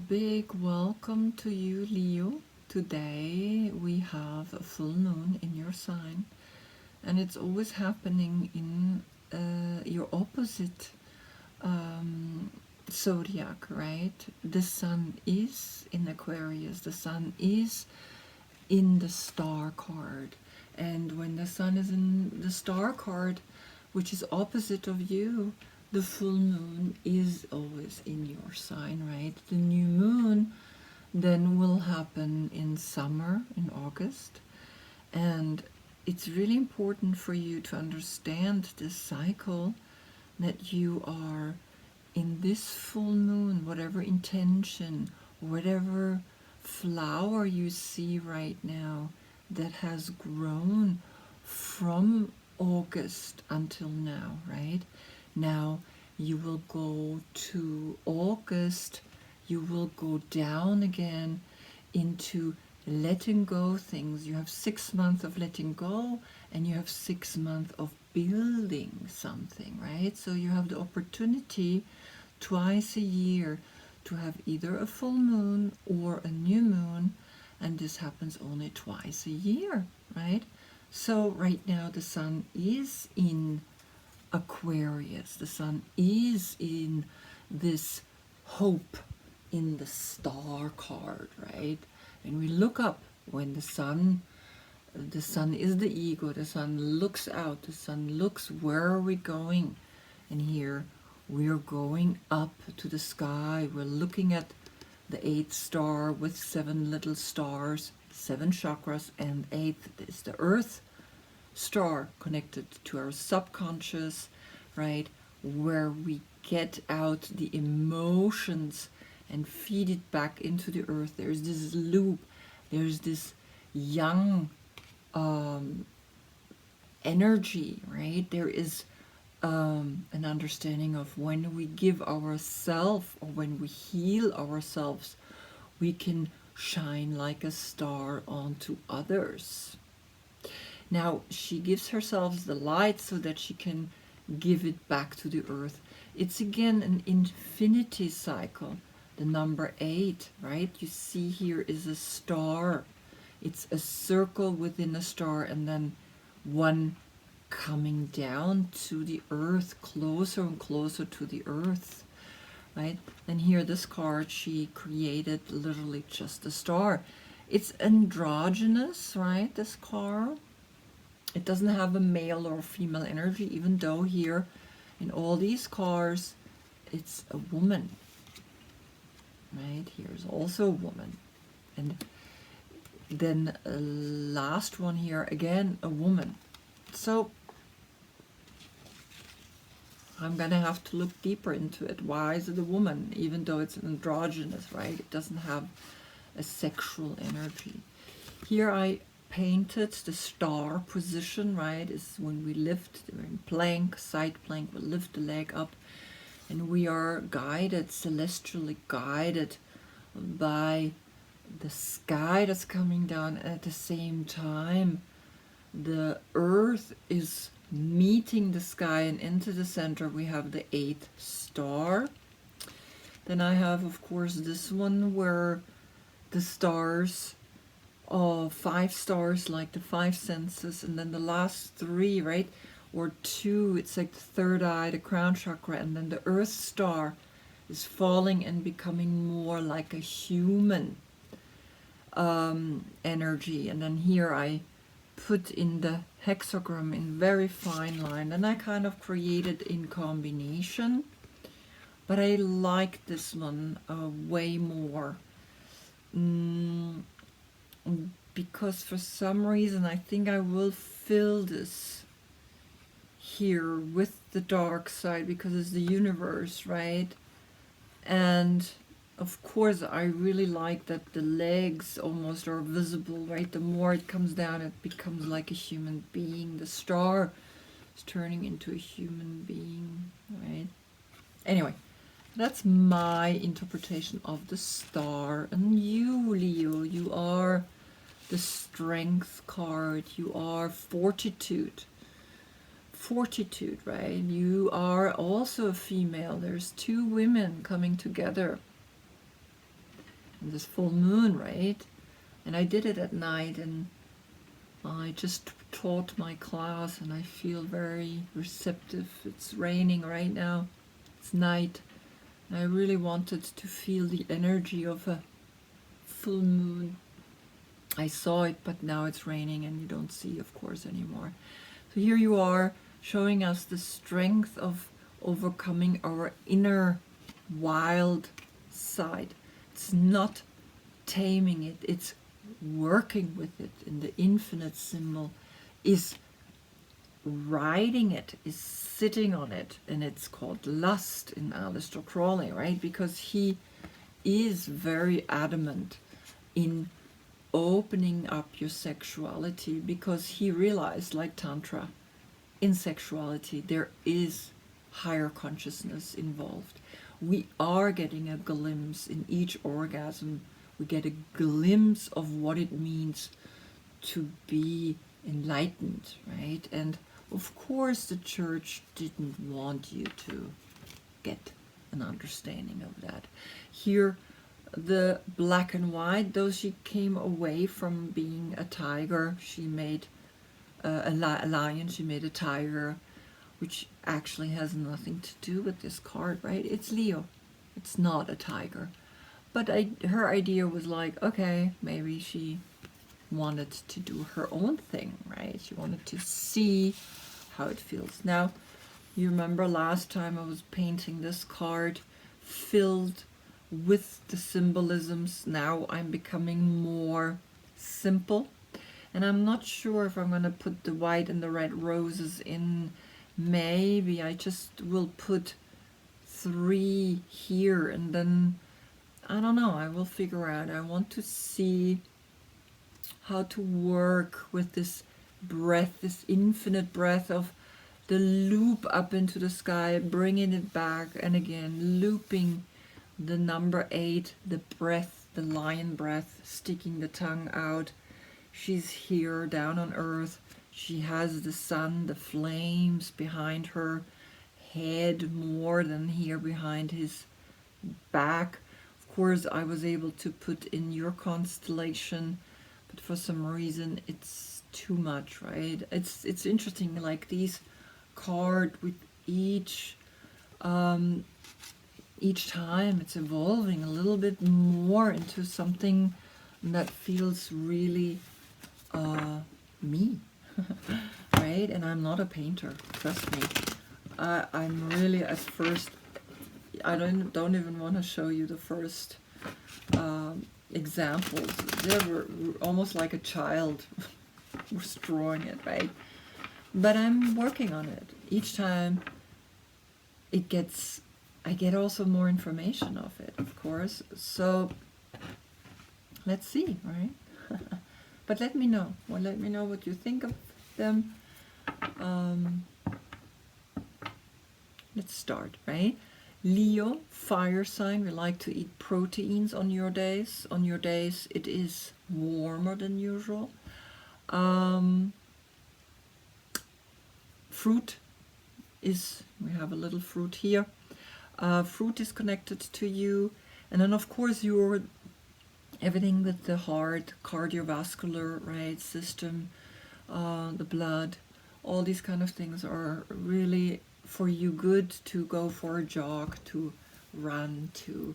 big welcome to you, Leo. Today we have a full moon in your sign, and it's always happening in your opposite zodiac, right? The sun is in Aquarius, the sun is in the star card, and when the sun is in the star card, which is opposite of you, the full moon is always in your sign, right? The new moon then will happen in summer, in August, and it's really important for you to understand this cycle, that you are in this full moon, whatever intention, whatever flower you see right now that has grown from August until now, right? Now you will go to August, you will go down again into letting go things. You have 6 months of letting go, and you have 6 months of building something, right? So you have the opportunity twice a year to have either a full moon or a new moon, and this happens only twice a year, right? So right now the sun is in Aquarius, the sun is in this hope in the star card, right? And we look up when the sun is the ego, the sun looks out, the sun looks, where are we going? And here we are going up to the sky. We're looking at the 8th star with 7 little stars, 7 chakras, and 8th is the earth star connected to our subconscious, right? Where we get out the emotions and feed it back into the earth. There's this loop, there's this young energy, right? There is an understanding of when we give ourselves, or when we heal ourselves, we can shine like a star onto others. Now she gives herself the light so that she can give it back to the earth. It's again an infinity cycle. The number 8, right? You see here is a star. It's a circle within a star, and then one coming down to the earth, closer and closer to the earth, right? And here this card, she created literally just a star. It's androgynous, right? This card, it doesn't have a male or female energy, even though here in all these cards it's a woman, right? Here's also a woman, and then last one here again a woman. So I'm gonna have to look deeper into it. Why is it a woman, even though it's androgynous, right? It doesn't have a sexual energy. Here I painted the star position, right? Is when we lift, we're in plank, side plank, we lift the leg up, and we are guided, celestially guided by the sky that's coming down. At the same time, the earth is meeting the sky, and into the center we have the 8th star. Then I have, of course, this one where the stars, 5 stars, like the 5 senses, and then the last 3, right, or 2, it's like the third eye, the crown chakra, and then the earth star is falling and becoming more like a human energy. And then here I put in the hexagram in very fine line, and I kind of created in combination, but I like this one way more, because for some reason I think I will fill this here with the dark side, because it's the universe, right? And of course I really like that the legs almost are visible, right? The more it comes down, it becomes like a human being. The star is turning into a human being, right? Anyway, that's my interpretation of the star. And you, Leo, you are the strength card. You are fortitude, right? You are also a female. There's 2 women coming together. this full moon, right? And I did it at night, and I just taught my class, and I feel very receptive. It's raining right now. It's night. I really wanted to feel the energy of a full moon. I saw it, but now it's raining and you don't see, of course, anymore. So here you are, showing us the strength of overcoming our inner wild side. It's not taming it, it's working with it. And the infinite symbol is riding it, is sitting on it, and it's called lust in Aleister Crowley, right? Because he is very adamant in opening up your sexuality, because he realized, like Tantra, in sexuality there is higher consciousness involved. We are getting a glimpse in each orgasm. We get a glimpse of what it means to be enlightened, right? And of course the church didn't want you to get an understanding of that. Here, the black and white, though she came away from being a tiger, she made a lion, she made a tiger, which actually has nothing to do with this card, right? It's Leo. It's not a tiger. But her idea was like, okay, maybe she wanted to do her own thing, right? She wanted to see how it feels. Now, you remember last time I was painting this card filled with the symbolisms. Now I'm becoming more simple. And I'm not sure if I'm going to put the white and the red roses in. Maybe I just will put 3 here, and then I don't know, I will figure out. I want to see how to work with this breath, this infinite breath of the loop up into the sky, bringing it back, and again looping the number 8, the breath, the lion breath, sticking the tongue out. She's here down on earth. She has the sun, the flames behind her head more than here behind his back. Of course, I was able to put in your constellation, but for some reason it's too much, right? It's interesting, like these card with each time it's evolving a little bit more into something that feels really me, right? And I'm not a painter, trust me. I'm really, at first, I don't even want to show you the first examples. They were almost like a child was drawing it, right? But I'm working on it. Each time it gets, I get also more information of it, of course. So let's see, right? But let me know. Well, let me know what you think of them. Let's start, right? Leo, fire sign. We like to eat proteins on your days. On your days, it is warmer than usual. Fruit is, we have a little fruit here. Fruit is connected to you. And then, of course, your everything with the heart, cardiovascular, right, system, the blood, all these kind of things are really for you good, to go for a jog, to run, to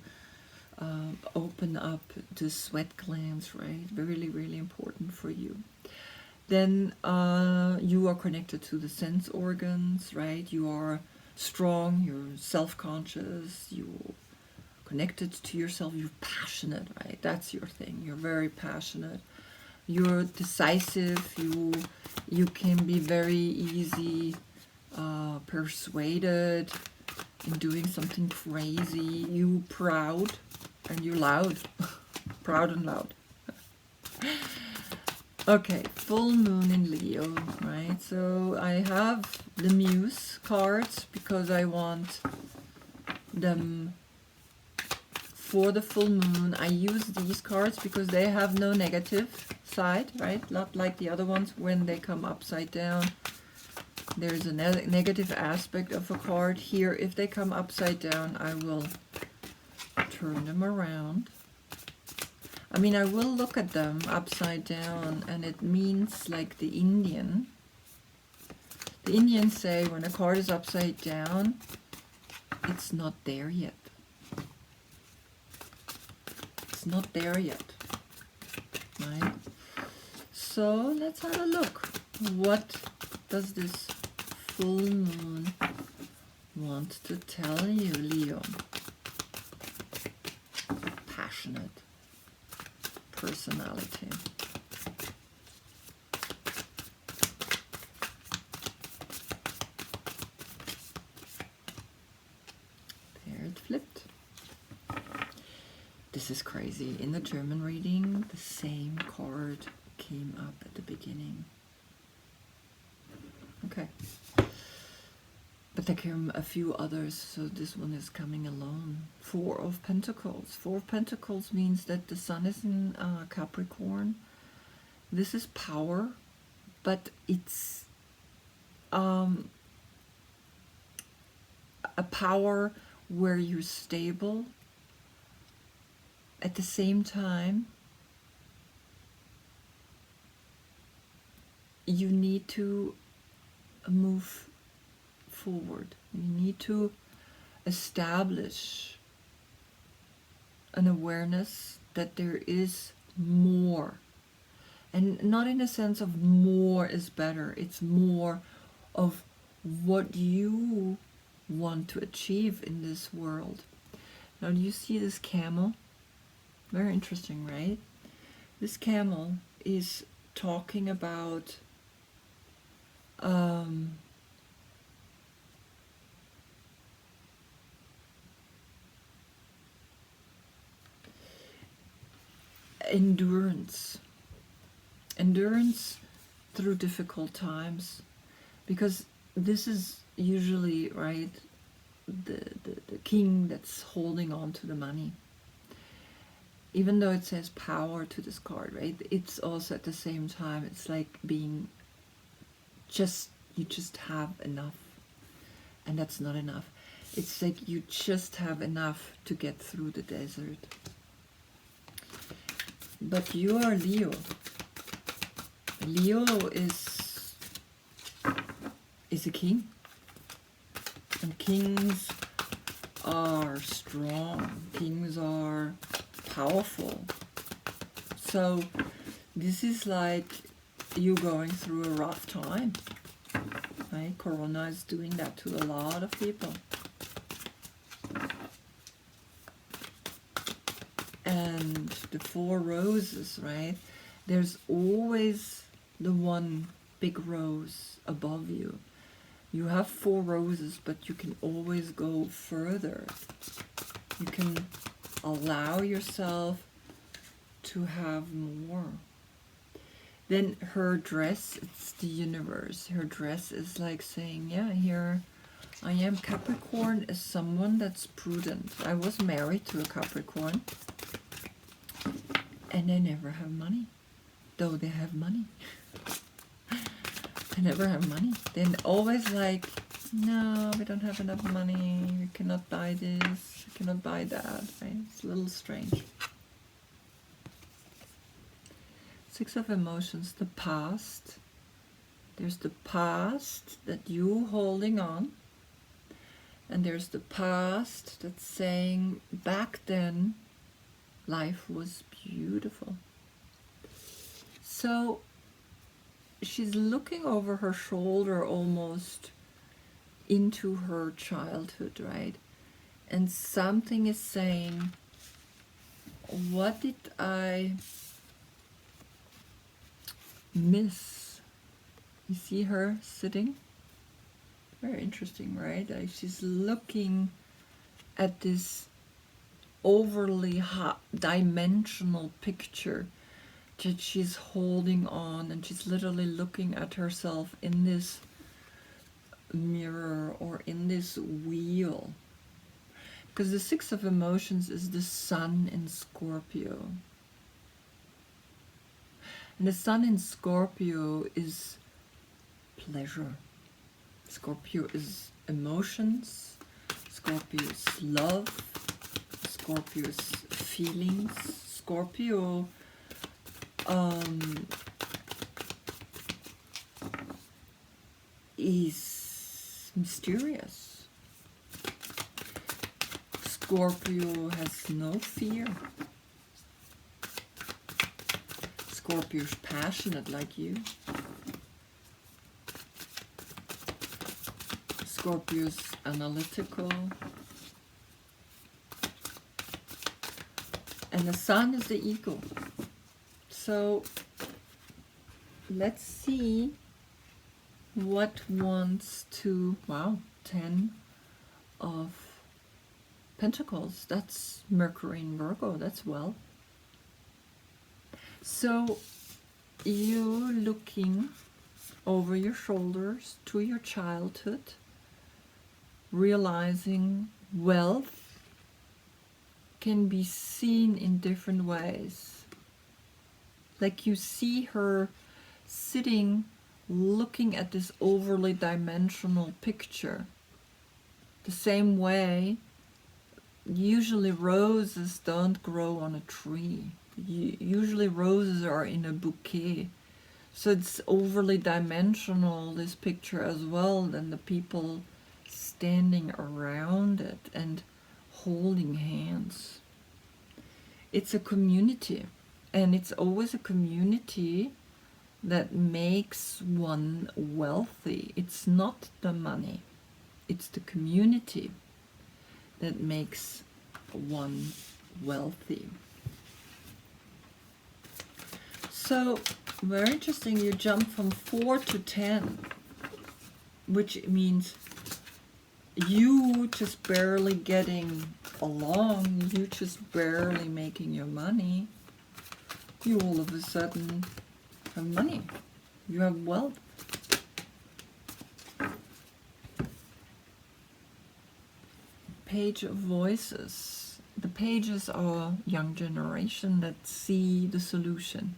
open up the sweat glands, right? Really, really important for you. Then you are connected to the sense organs, right? You are strong, you're self-conscious, you're connected to yourself, you're passionate, right? That's your thing. You're very passionate. You're decisive. You can be very easy persuaded in doing something crazy. You proud, and you're loud. Proud and loud. Okay, full moon in Leo, right? So I have the Muse cards because I want them for the full moon. I use these cards because they have no negative side, right? Not like the other ones when they come upside down. There's a negative aspect of a card. Here, if they come upside down, I will turn them around. I mean, I will look at them upside down, and it means like the Indian. The Indians say when a card is upside down, it's not there yet. It's not there yet. Right? So let's have a look. What does this full moon want to tell you, Leo? Passionate personality. There it flipped. This is crazy. In the German reading, the same card came up at the beginning. Okay. But there came a few others, so this one is coming alone. Four of Pentacles. Four of Pentacles means that the sun is in Capricorn. This is power, but it's a power where you're stable. At the same time, you need to move forward. You need to establish an awareness that there is more. And not in a sense of more is better. It's more of what you want to achieve in this world. Now, do you see this camel? Very interesting, right? This camel is talking about endurance through difficult times, because this is usually, right, the king that's holding on to the money. Even though it says power to this card, right, it's also at the same time, it's like being you just have enough, and that's not enough. It's like you just have enough to get through the desert. But you are Leo. Leo is a king. And kings are strong. Kings are powerful. So this is like you going through a rough time. Right? Corona is doing that to a lot of people. And the four roses, right? There's always the one big rose above you. You have four roses, but you can always go further. You can allow yourself to have more. Then her dress, it's the universe. Her dress is like saying, yeah, here I am. Capricorn is someone that's prudent. I was married to a Capricorn. And they never have money, though they have money. They never have money. They're always like, no, we don't have enough money, we cannot buy this, we cannot buy that, right? It's a little strange. Six of Emotions, the past. There's the past that you holding on, and there's the past that's saying, back then, life was beautiful. So she's looking over her shoulder almost into her childhood, right? And something is saying, what did I miss? You see her sitting? Very interesting, right? She's looking at this overly dimensional picture that she's holding on, and she's literally looking at herself in this mirror or in this wheel, because the Six of Emotions is the sun in Scorpio, and the sun in Scorpio is pleasure. Scorpio is emotions. Scorpio is love. Scorpio's feelings. Scorpio is mysterious. Scorpio has no fear. Scorpio's passionate like you. Scorpio's analytical. And the sun is the eagle. So let's see what wants to, wow, 10 of Pentacles. That's Mercury in Virgo. That's well. So you're looking over your shoulders to your childhood, realizing wealth can be seen in different ways. Like you see her sitting, looking at this overly dimensional picture. The same way, usually roses don't grow on a tree. Usually roses are in a bouquet. So it's overly dimensional, this picture as well, than the people standing around it and holding hands. It's a community, and it's always a community that makes one wealthy. It's not the money, it's the community that makes one wealthy. So, very interesting, you jump from 4 to 10, which means you just barely getting along, you just barely making your money. You all of a sudden have money, you have wealth. Page of Voices. The pages are young generation that see the solution,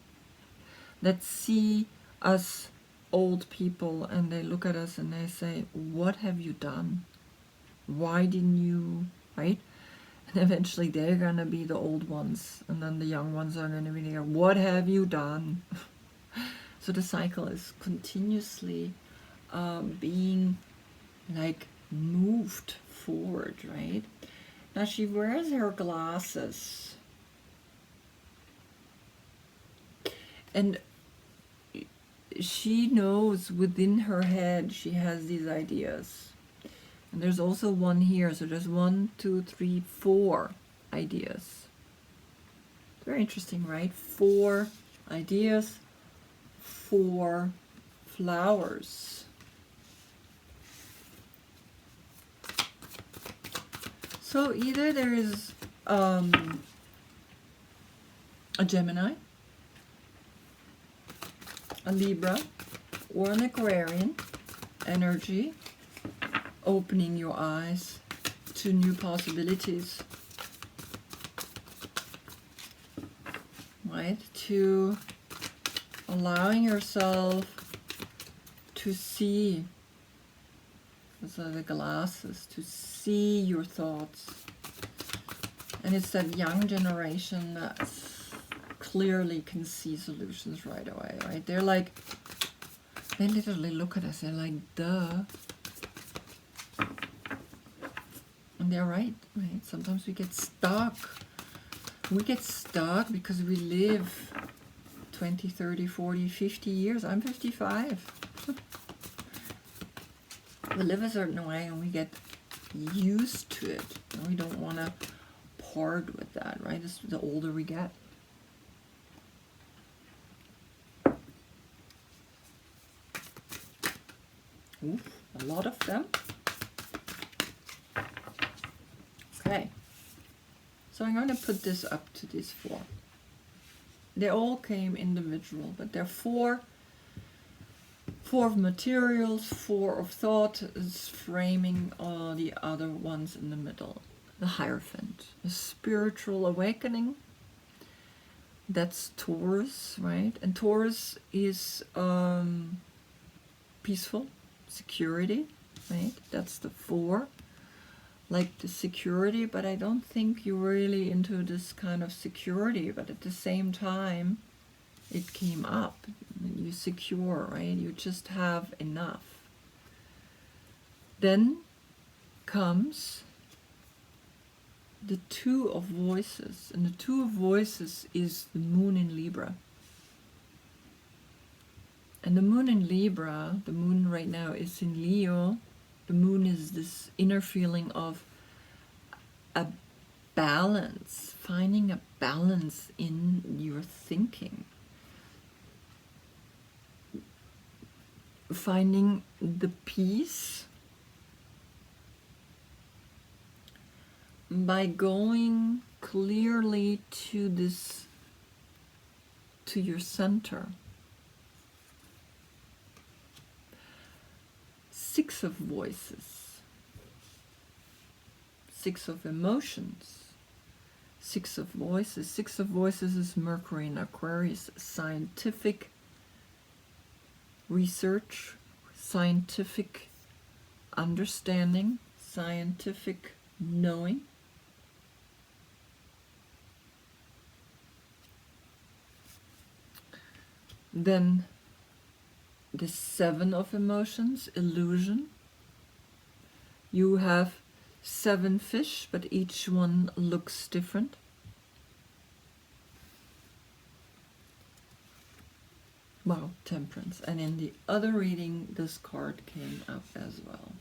that see us old people, and they look at us and they say, what have you done? Why didn't you, right? And eventually they're gonna be the old ones, and then the young ones are gonna be there, what have you done? So the cycle is continuously being like moved forward, right? Now she wears her glasses, and she knows within her head she has these ideas. And there's also one here, so there's 1, 2, 3, 4 ideas. Very interesting, right? 4 ideas, 4 flowers. So either there is a Gemini, a Libra, or an Aquarian energy, opening your eyes to new possibilities, right? To allowing yourself to see, those are the glasses, to see your thoughts. And it's that young generation that clearly can see solutions right away, right? They're like, they literally look at us, they're like, duh. And they're right? Sometimes we get stuck. We get stuck because we live 20, 30, 40, 50 years. I'm 55. We live a certain way and we get used to it. And we don't want to part with that, right? It's the older we get. Oof, a lot of them. Okay, so I'm going to put this up to these 4. They all came individual, but they're 4 of materials, 4 of thought is framing all the other ones in the middle. The Hierophant, a spiritual awakening. That's Taurus, right? And Taurus is peaceful, security, right? That's the 4. like the security, but I don't think you're really into this kind of security. But at the same time, it came up. You're secure, right? You just have enough. Then comes the Two of Voices. And the Two of Voices is the moon in Libra. And the moon in Libra, the moon right now is in Leo. The moon is this inner feeling of a balance, finding a balance in your thinking, finding the peace by going clearly to this, to your center. Six of Voices, Six of Emotions, Six of Voices. Six of Voices is Mercury in Aquarius, scientific research, scientific understanding, scientific knowing. Then the Seven of Emotions, illusion. You have 7 fish, but each one looks different. Wow, Temperance. And in the other reading, this card came up as well.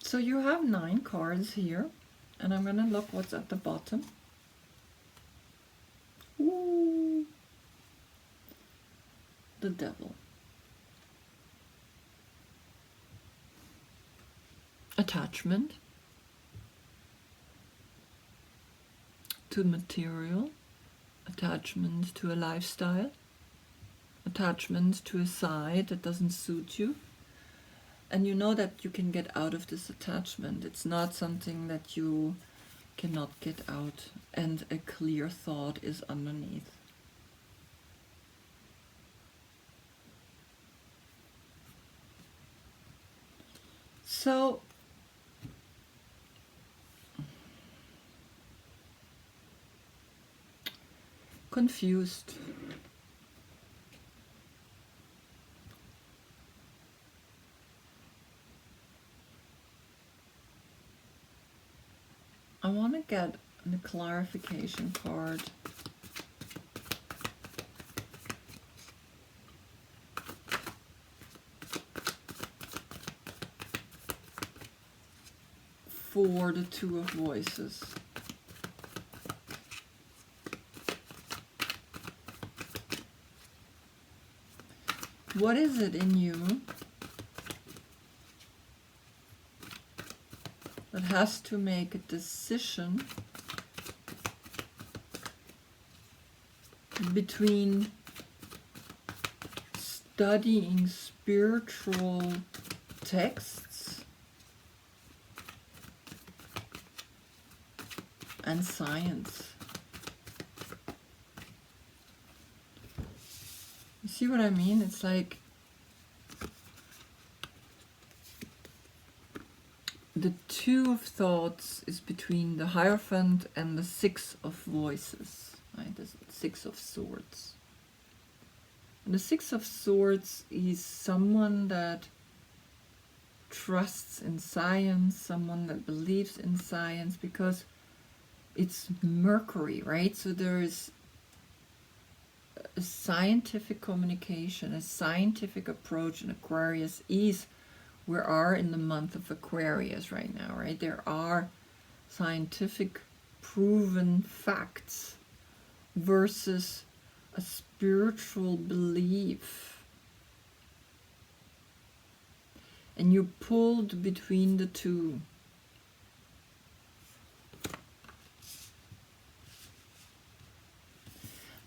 So you have 9 cards here, and I'm going to look what's at the bottom. Ooh. The Devil. Attachment to material, attachment to a lifestyle, attachment to a side that doesn't suit you. And you know that you can get out of this attachment. It's not something that you cannot get out, and a clear thought is underneath. So confused. I want to get the clarification card. For the Two of Voices. What is it in you that has to make a decision between studying spiritual texts and science? You see what I mean? It's like the Two of Thoughts is between the Hierophant and the Six of Voices, right? The Six of Swords. And the Six of Swords is someone that trusts in science, someone that believes in science, because it's Mercury, right? So there is a scientific communication, a scientific approach, and Aquarius is, we are in the month of Aquarius right now, right? There are scientific proven facts versus a spiritual belief. And you pulled between the two.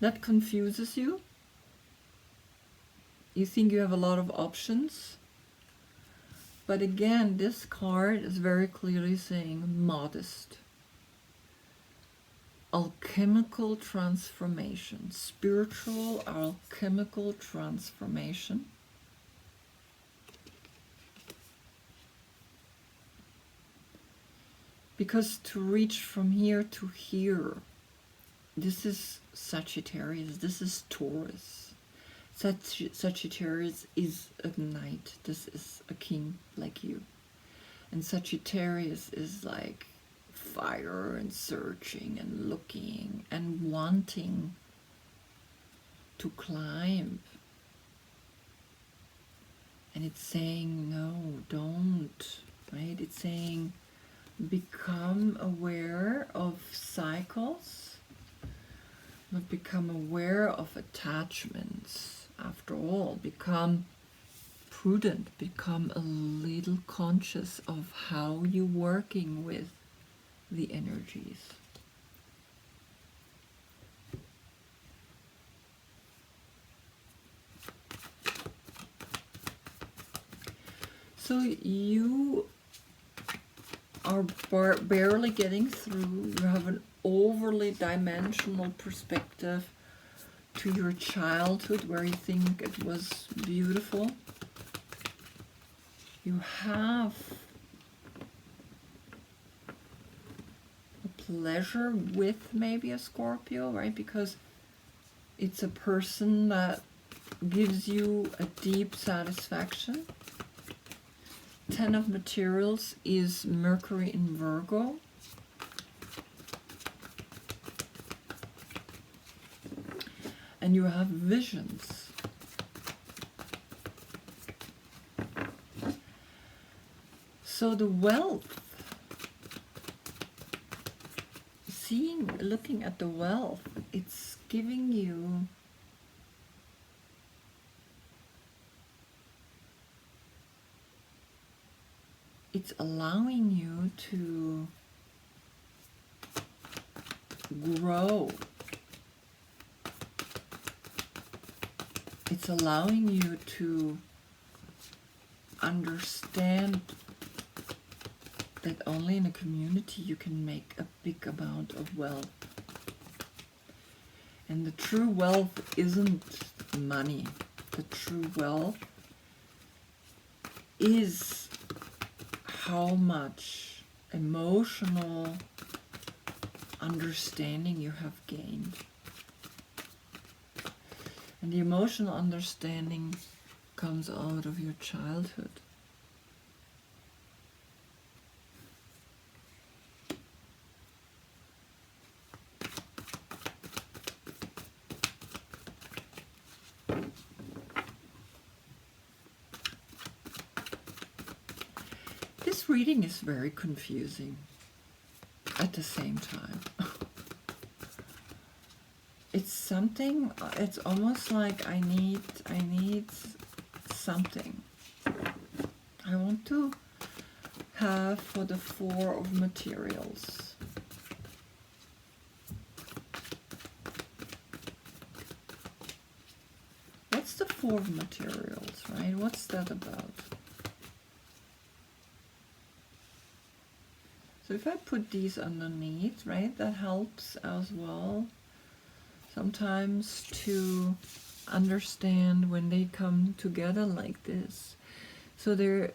That confuses you. You think you have a lot of options. But again, this card is very clearly saying modest. alchemical transformation, spiritual alchemical transformation. Because to reach from here to here, this is Sagittarius, this is Taurus. Sagittarius is a knight, this is a king like you. And Sagittarius is like fire and searching and looking and wanting to climb. And it's saying, no, don't, right? It's saying, become aware of cycles, but become aware of attachments. After all, become prudent, become a little conscious of how you're working with the energies. So you are barely getting through. You have an overly dimensional perspective to your childhood where you think it was beautiful. You have a pleasure with maybe a Scorpio, right? Because it's a person that gives you a deep satisfaction. 10 of materials is Mercury in Virgo. And you have visions. So the wealth, looking at the wealth, it's giving you it's allowing you to grow. It's allowing you to understand that only in a community you can make a big amount of wealth. And the true wealth isn't money. The true wealth is how much emotional understanding you have gained. And the emotional understanding comes out of your childhood. This reading is very confusing at the same time. It's something, it's almost like I need something. I want to have for the 4 of materials. What's the 4 of materials, right? What's that about? So if I put these underneath, right, that helps as well sometimes to understand when they come together like this. So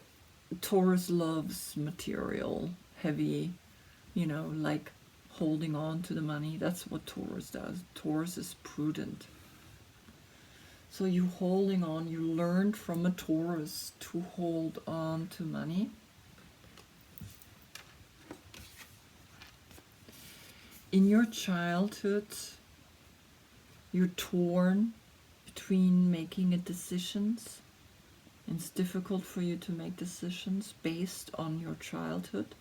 Taurus loves material, heavy, like holding on to the money. That's what Taurus does. Taurus is prudent. So you holding on, you learned from a Taurus to hold on to money. In your childhood, you're torn between making decisions. It's difficult for you to make decisions based on your childhood.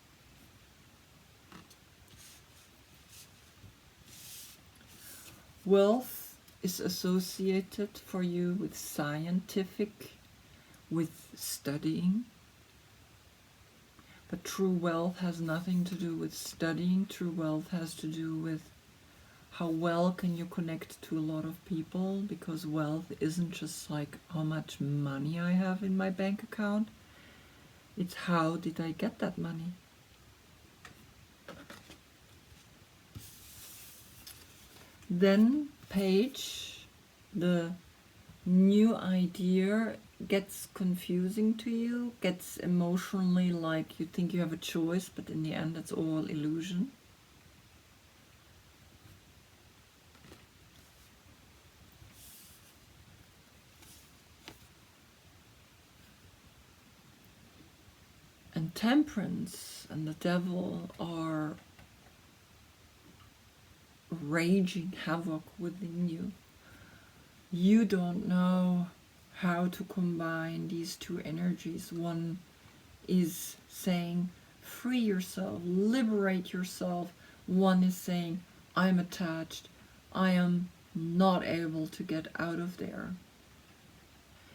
Wealth is associated for you with scientific, with studying. But true wealth has nothing to do with studying. True wealth has to do with how well can you connect to a lot of people, because wealth isn't just like how much money I have in my bank account. It's how did I get that money? Then page, the new idea gets confusing to you, gets emotionally like you think you have a choice, but in the end it's all illusion. And temperance and the devil are raging havoc within you. You don't know how to combine these two energies. One is saying, free yourself, liberate yourself. One is saying, I'm attached, I am not able to get out of there.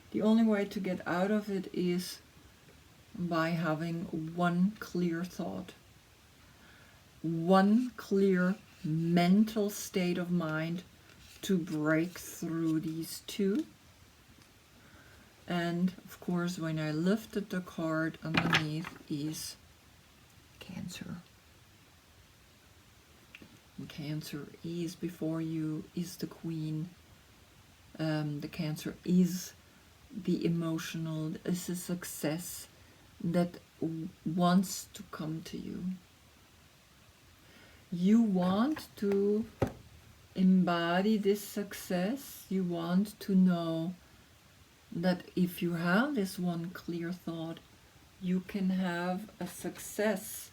The only way to get out of it is by having one clear thought, one clear mental state of mind to break through these two. And of course, when I lifted the card underneath is Cancer. And Cancer is before you, is the Queen. The Cancer is the emotional, is a success that wants to come to you. You want to embody this success. You want to know that if you have this one clear thought, you can have a success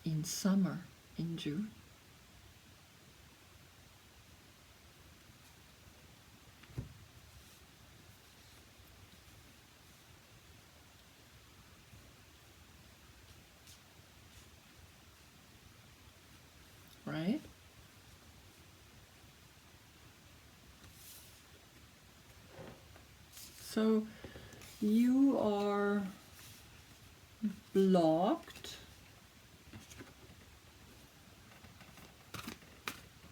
in summer, in June. Right? So you are blocked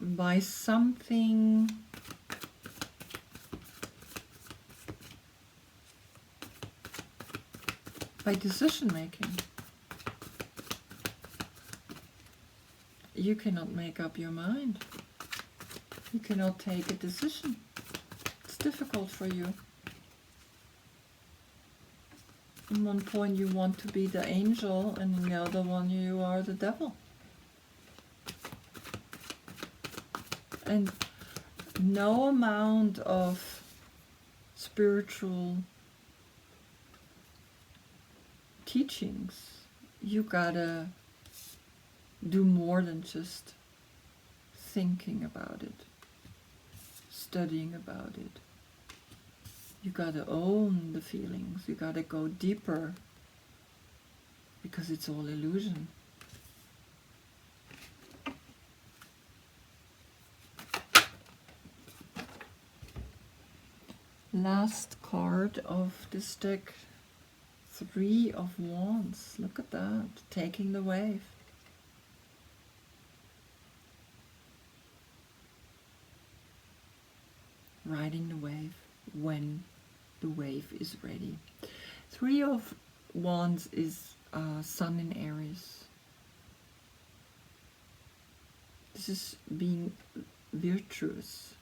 by something by decision making. You cannot make up your mind. You cannot take a decision. It's difficult for you. In one point you want to be the angel, and in the other one you are the devil. And no amount of spiritual teachings, you gotta do more than just thinking about it, studying about it. You gotta own the feelings, you gotta go deeper, because it's all illusion. Last card of this deck, 3 of Wands. Look at that, taking the wave. Riding the wave when the wave is ready. 3 of Wands is Sun in Aries. This is being virtuous.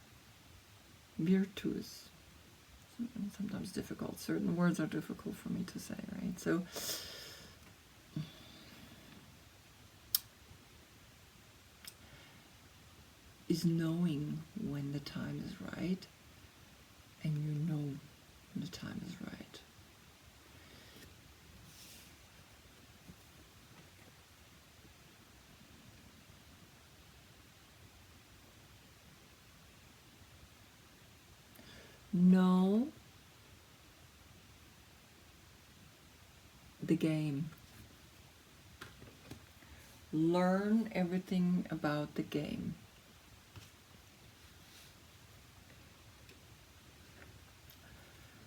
Virtuous. Sometimes difficult. Certain words are difficult for me to say, right? So is knowing when the time is right, and you know when the time is right. Know the game. Learn everything about the game.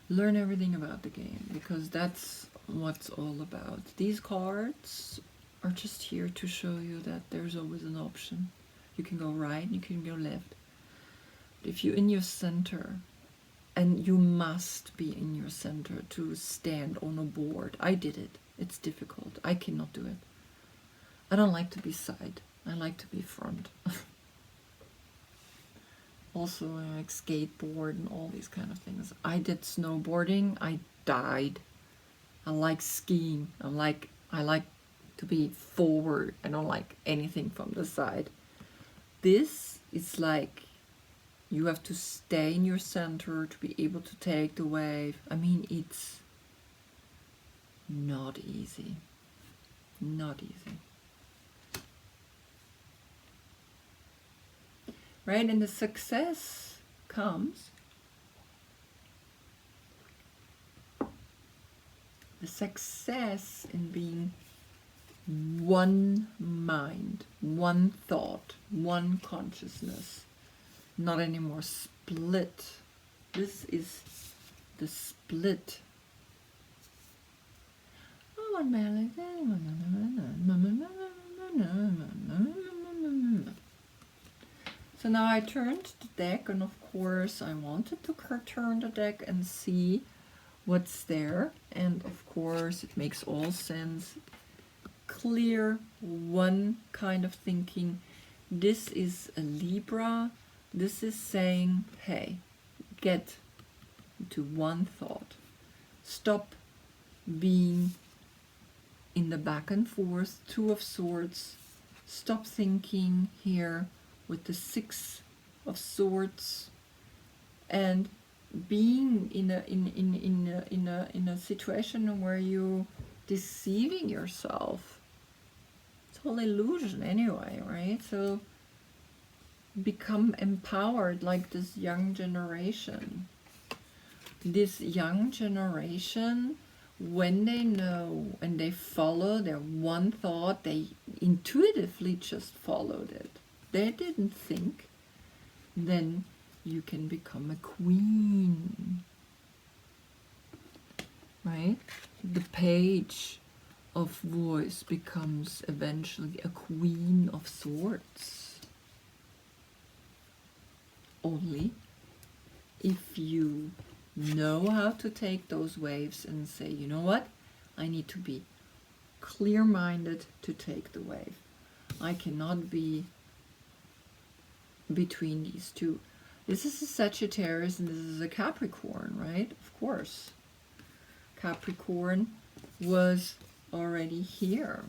Learn everything about the game, because that's what's all about. These cards are just here to show you that there's always an option. You can go right, you can go left. If you're in your center, and you must be in your center to stand on a board. I did it. It's difficult. I cannot do it. I don't like to be side. I like to be front. Also like skateboard and all these kind of things. I did snowboarding. I died. I like skiing. I like to be forward. I don't like anything from the side. This is like you have to stay in your center to be able to take the wave. I mean, it's not easy. Not easy. Right? And the success comes. The success in being one mind, one thought, one consciousness, not anymore split. This is the split. So now I turned the deck, and of course I wanted to turn the deck and see what's there, and of course it makes all sense. Clear, one kind of thinking. This is a Libra. This is saying, hey, get to one thought. Stop being in the back and forth, Two of Swords. Stop thinking here with the Six of Swords, and being in a situation where you're deceiving yourself. It's all illusion anyway, right? So become empowered like this young generation. This young generation, when they know and they follow their one thought, they intuitively just followed it. They didn't think. Then you can become a queen. Right? The Page of Voice becomes eventually a Queen of Swords. Only if you know how to take those waves and say, you know what? I need to be clear-minded to take the wave. I cannot be between these two. This is a Sagittarius and this is a Capricorn, right? Of course. Capricorn was already here.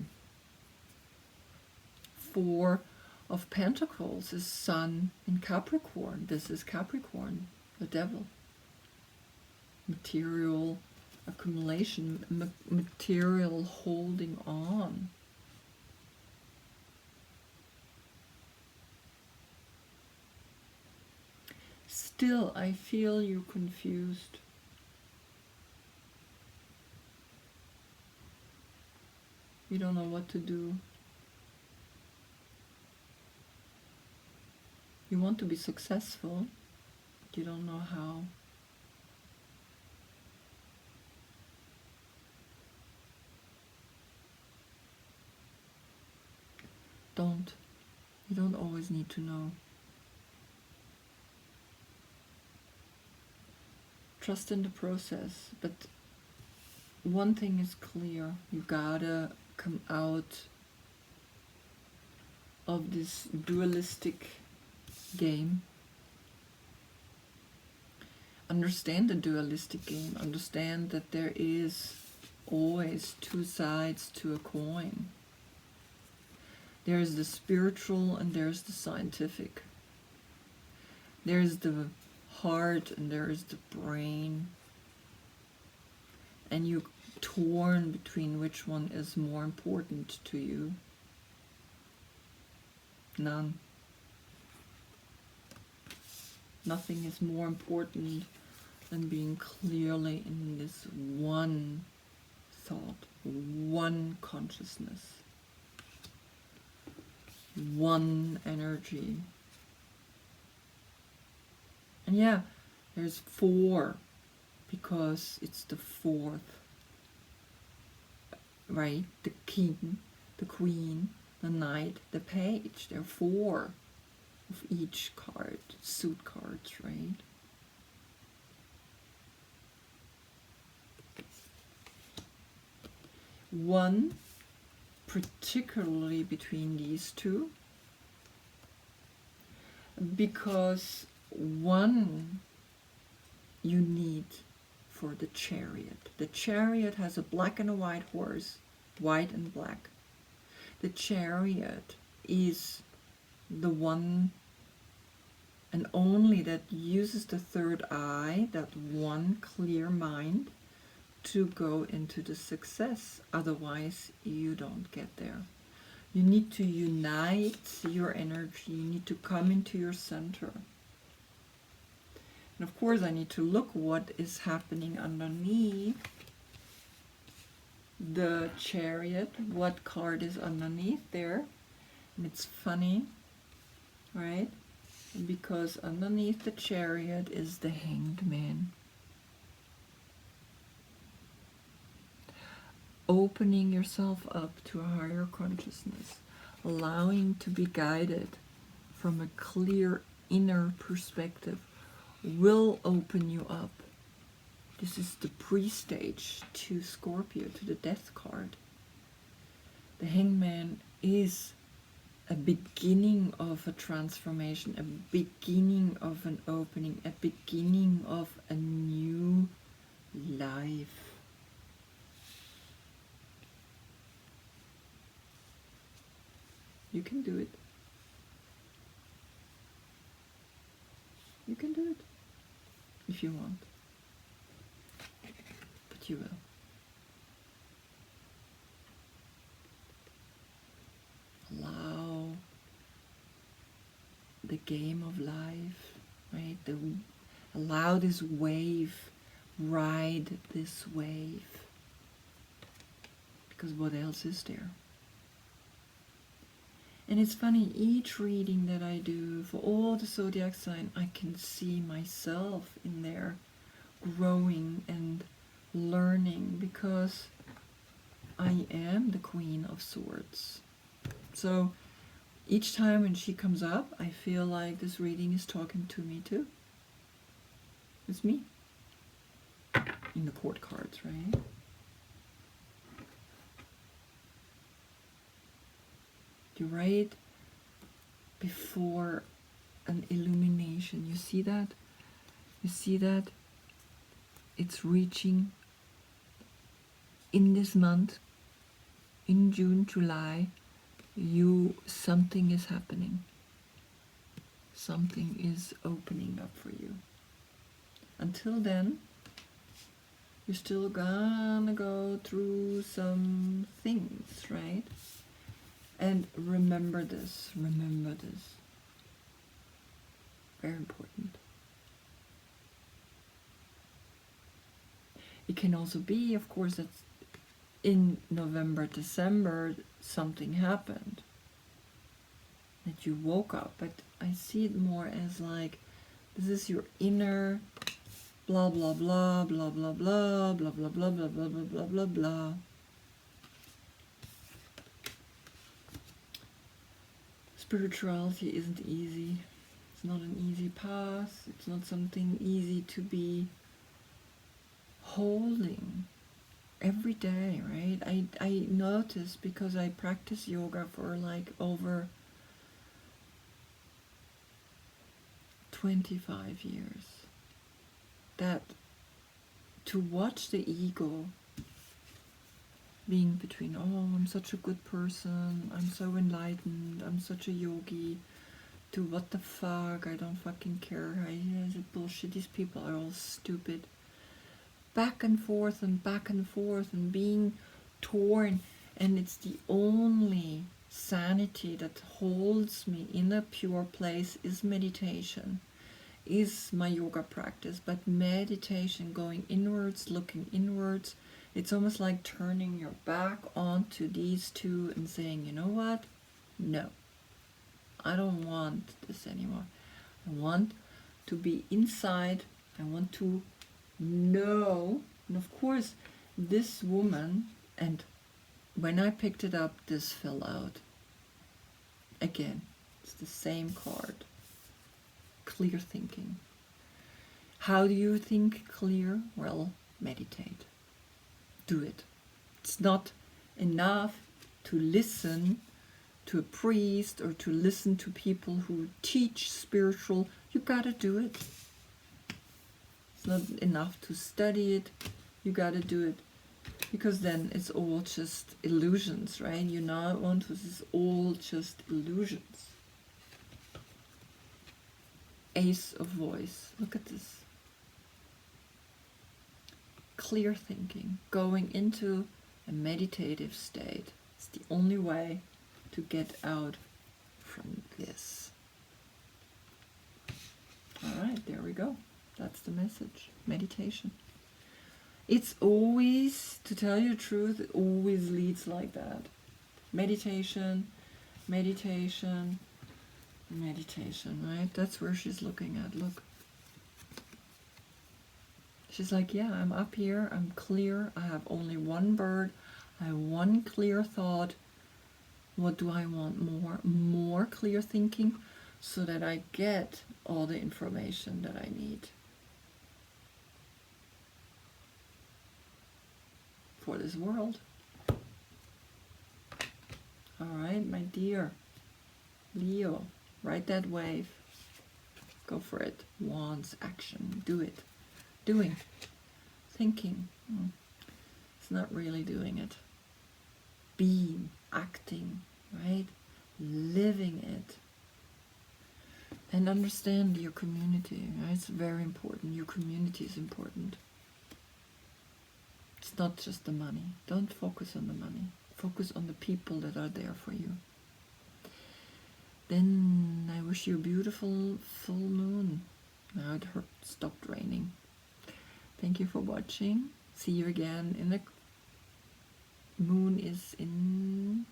Four of Pentacles is Sun in Capricorn. This is Capricorn, the devil. Material accumulation, material holding on. Still, I feel you confused. You don't know what to do. You want to be successful, but you don't know how. You don't always need to know. Trust in the process, but one thing is clear. You gotta come out of this dualistic game. Understand the dualistic game. Understand that there is always two sides to a coin. There's the spiritual and there's the scientific. There's the heart and there's the brain. And you're torn between which one is more important to you. None. Nothing is more important than being clearly in this one thought, one consciousness, one energy. And yeah, there's four because it's the fourth, right? The king, the queen, the knight, the page. There are four of each card, suit cards, right? One, particularly between these two, because one you need for the Chariot. The Chariot has a black and a white horse, white and black. The Chariot is the one and only that uses the third eye, that one clear mind, to go into the success. Otherwise, you don't get there. You need to unite your energy. You need to come into your center. And of course, I need to look what is happening underneath the Chariot. What card is underneath there? And it's funny, right? Because underneath the Chariot is the Hanged Man. Opening yourself up to a higher consciousness, allowing to be guided from a clear inner perspective will open you up. This is the pre-stage to Scorpio, to the Death card. The Hanged Man is a beginning of a transformation, a beginning of an opening, a beginning of a new life. You can do it. You can do it if you want, but you will. Allow the game of life, right? Allow this wave, ride this wave, because what else is there? And it's funny, each reading that I do for all the zodiac sign, I can see myself in there growing and learning, because I am the Queen of Swords. So each time when she comes up, I feel like this reading is talking to me too. It's me in the court cards, right? You're right before an illumination. You see that? You see that? It's reaching in this month, in June, July, something is happening. Something is opening up for you. Until then, you're still gonna go through some things, right? And remember this, very important. It can also be, of course, that in November, December, something happened, that you woke up, but I see it more as like, this is your inner blah, blah, blah, blah, blah, blah, blah, blah, blah, blah, blah, blah, blah, blah, blah. Spirituality isn't easy. It's not an easy path. It's not something easy to be holding every day, right? I notice, because I practice yoga for like over 25 years, that to watch the ego being between, oh, I'm such a good person, I'm so enlightened, I'm such a yogi, to what the fuck, I don't fucking care, it's bullshit, these people are all stupid. Back and forth and being torn, and it's the only sanity that holds me in a pure place is meditation, is my yoga practice. But meditation, going inwards, looking inwards, it's almost like turning your back onto these two and saying, you know what? No, I don't want this anymore. I want to be inside. I want to know. And of course, this woman, and when I picked it up, this fell out. Again, it's the same card. Clear thinking. How do you think clear? Well, meditate. Do it. It's not enough to listen to a priest or to listen to people who teach spiritual. You gotta do it. It's not enough to study it. You gotta do it. Because then it's all just illusions, right? You now want to, it's all just illusions. Ace of voice. Look at this. Clear thinking. Going into a meditative state. It's the only way to get out from this. Alright, there we go. That's the message. Meditation. It's always, to tell you the truth, it always leads like that. Meditation, meditation, meditation, right? That's where she's looking at. Look. She's like, yeah, I'm up here, I'm clear, I have only one bird, I have one clear thought. What do I want more? More clear thinking so that I get all the information that I need for this world. All right, my dear Leo, ride that wave. Go for it. Wands, action, do it. Doing, thinking. It's not really doing it. Being, acting, right? Living it. And understand your community, right? It's very important. Your community is important. It's not just the money. Don't focus on the money. Focus on the people that are there for you. Then I wish you a beautiful full moon. Now it stopped raining. Thank you for watching. See you again in the moon is in,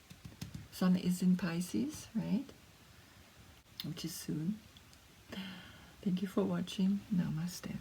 sun is in Pisces, right? Which is soon. Thank you for watching. Namaste.